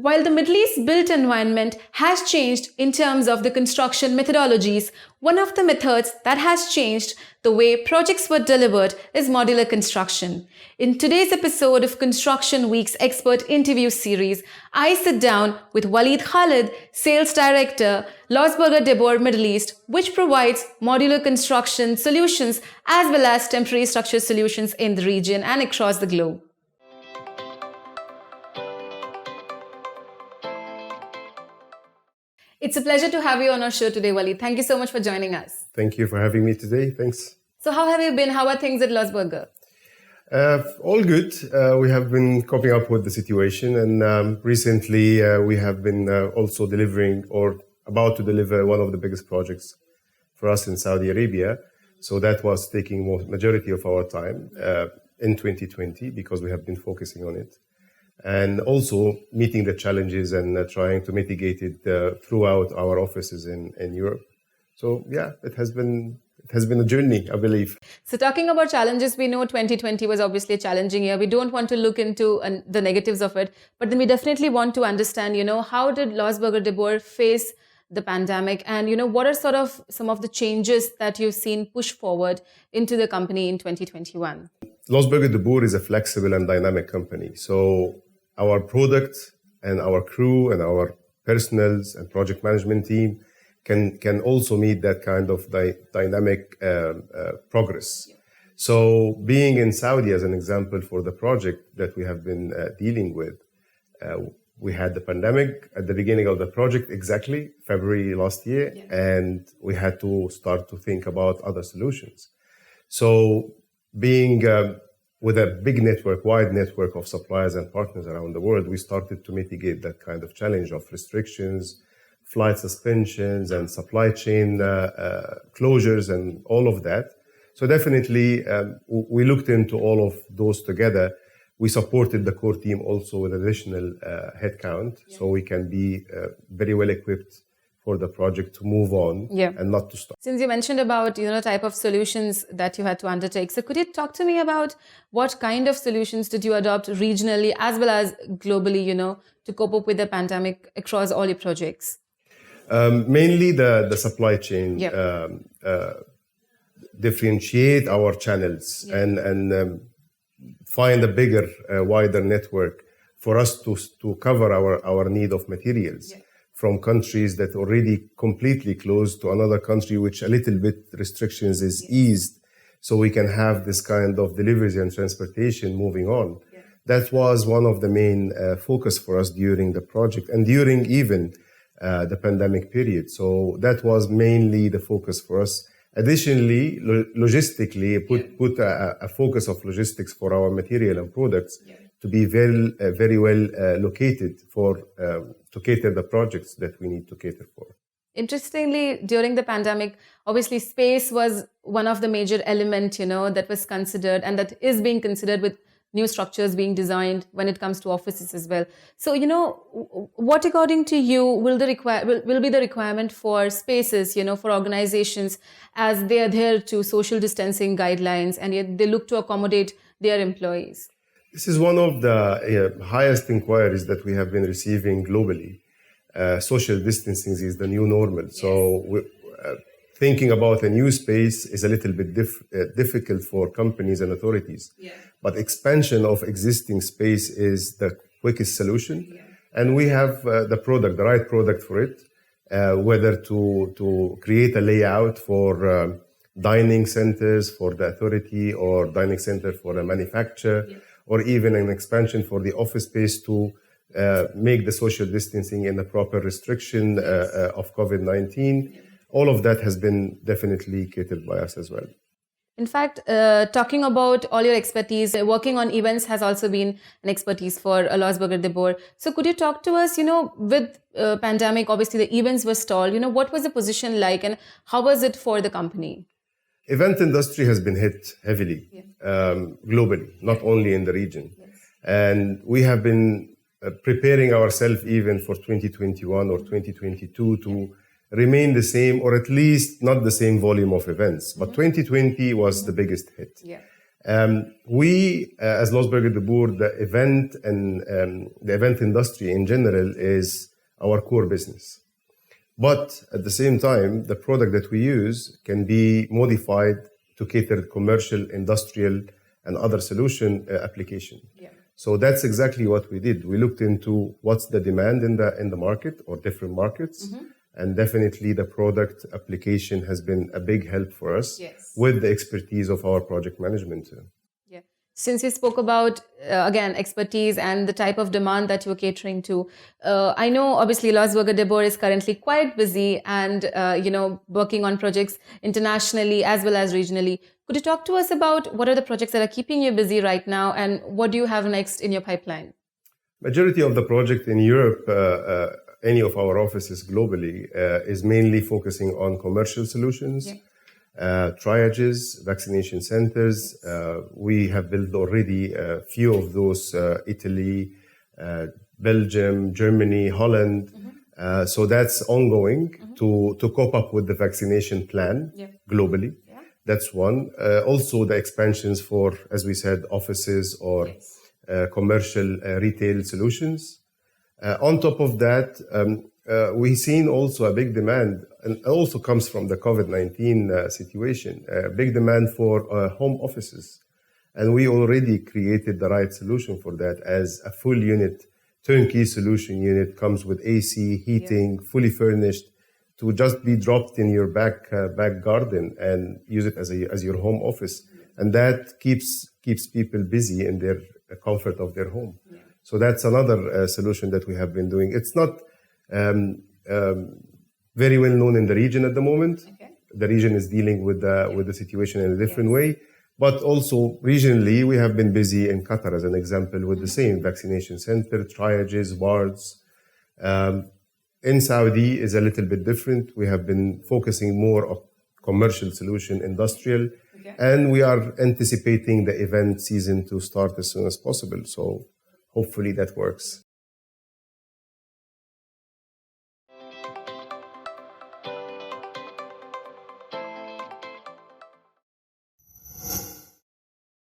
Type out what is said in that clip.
While the Middle East built environment has changed in terms of the construction methodologies, one of the methods that has changed the way projects were delivered is modular construction. In today's episode of Construction Week's Expert Interview Series, I sit down with Waleed Khaled, Sales Director, Losberger De Boer Middle East, which provides modular construction solutions as well as temporary structure solutions in the region and across the globe. It's a pleasure to have you on our show today, Waleed. Thank you so much for joining us. Thank you for having me today. Thanks. So how have you been? How are things at Losberger? All good. We have been coping up with the situation, and recently we have been also delivering or about to deliver one of the biggest projects for us in Saudi Arabia. So that was taking majority of our time in 2020 because we have been focusing on it. And also meeting the challenges and trying to mitigate it throughout our offices in Europe. So yeah, it has been a journey, I believe. So talking about challenges, we know 2020 was obviously a challenging year. We don't want to look into the negatives of it, but then we definitely want to understand, how did Losberger De Boer face the pandemic, and what are sort of some of the changes that you've seen push forward into the company in 2021? Losberger De Boer is a flexible and dynamic company. So our product and our crew and our personals and project management team can also meet that kind of dynamic progress. Yeah. So being in Saudi as an example for the project that we have been dealing with, we had the pandemic at the beginning of the project, exactly February last year, yeah. And we had to start to think about other solutions. So being with a big network, wide network of suppliers and partners around the world, we started to mitigate that kind of challenge of restrictions, flight suspensions, and supply chain closures and all of that. So definitely, we looked into all of those together. We supported the core team also with additional headcount, yeah. So we can be very well equipped for the project to move on, yeah. And not to stop. Since you mentioned about type of solutions that you had to undertake, so could you talk to me about what kind of solutions did you adopt regionally as well as globally, to cope up with the pandemic across all your projects? Mainly the supply chain, yeah. Differentiate our channels, yeah. and find a bigger, wider network for us to cover our need of materials. Yeah. From countries that already completely closed to another country, which a little bit restrictions is eased, so we can have this kind of deliveries and transportation moving on. Yeah. That was one of the main focus for us during the project and during even the pandemic period. So that was mainly the focus for us. Additionally, logistically, put a focus of logistics for our material and products, yeah. To be very well located to cater the projects that we need to cater for. Interestingly, during the pandemic, obviously space was one of the major elements, that was considered and that is being considered with new structures being designed when it comes to offices as well. So, what according to you will be the requirement for spaces, for organizations as they adhere to social distancing guidelines and yet they look to accommodate their employees? This is one of the highest inquiries that we have been receiving globally. Social distancing is the new normal. Yes. So thinking about a new space is a little bit difficult for companies and authorities. Yeah. But expansion of existing space is the quickest solution. Yeah. And we have the right product for it, whether to create a layout for dining centers for the authority or dining center for a manufacturer. Yeah. Or even an expansion for the office space to make the social distancing in the proper restriction of COVID-19. All of that has been definitely catered by us as well. In fact, talking about all your expertise, working on events has also been an expertise for Losberger De Boer. So could you talk to us, with pandemic, obviously the events were stalled, what was the position like and how was it for the company? Event industry has been hit heavily, yeah. Globally, not only in the region. Yes. And we have been preparing ourselves even for 2021 or 2022 to remain the same, or at least not the same volume of events. Mm-hmm. But 2020 was the biggest hit. Yeah. We, as Losberger De Boer, the event and the event industry in general is our core business. But at the same time, the product that we use can be modified to cater commercial, industrial, and other solution application. Yeah. So that's exactly what we did. We looked into what's the demand in the market or different markets. Mm-hmm. And definitely the product application has been a big help for us with the expertise of our project management. Yeah. Since you spoke about, again, expertise and the type of demand that you're catering to, I know obviously Losberger De Boer is currently quite busy and, working on projects internationally as well as regionally. Could you talk to us about what are the projects that are keeping you busy right now and what do you have next in your pipeline? Majority of the project in Europe, any of our offices globally, is mainly focusing on commercial solutions, triages, vaccination centers. We have built already a few of those, Italy, Belgium, Germany, Holland. Mm-hmm. So that's ongoing to cope up with the vaccination plan globally. Yeah. That's one. Also the expansions for, as we said, offices or commercial retail solutions. On top of that, we've seen also a big demand, and it also comes from the COVID-19 situation, a big demand for home offices. And we already created the right solution for that as a full unit, turnkey solution unit, comes with AC, heating, fully furnished, to just be dropped in your back garden and use it as your home office. And that keeps people busy in their comfort of their home. Yeah. So that's another solution that we have been doing. It's not very well known in the region at the moment. Okay. The region is dealing with the situation in a different way. But also regionally, we have been busy in Qatar, as an example, with the same vaccination center, triages, wards. In Saudi is a little bit different. We have been focusing more on commercial solution, industrial. Okay. And we are anticipating the event season to start as soon as possible. So hopefully that works.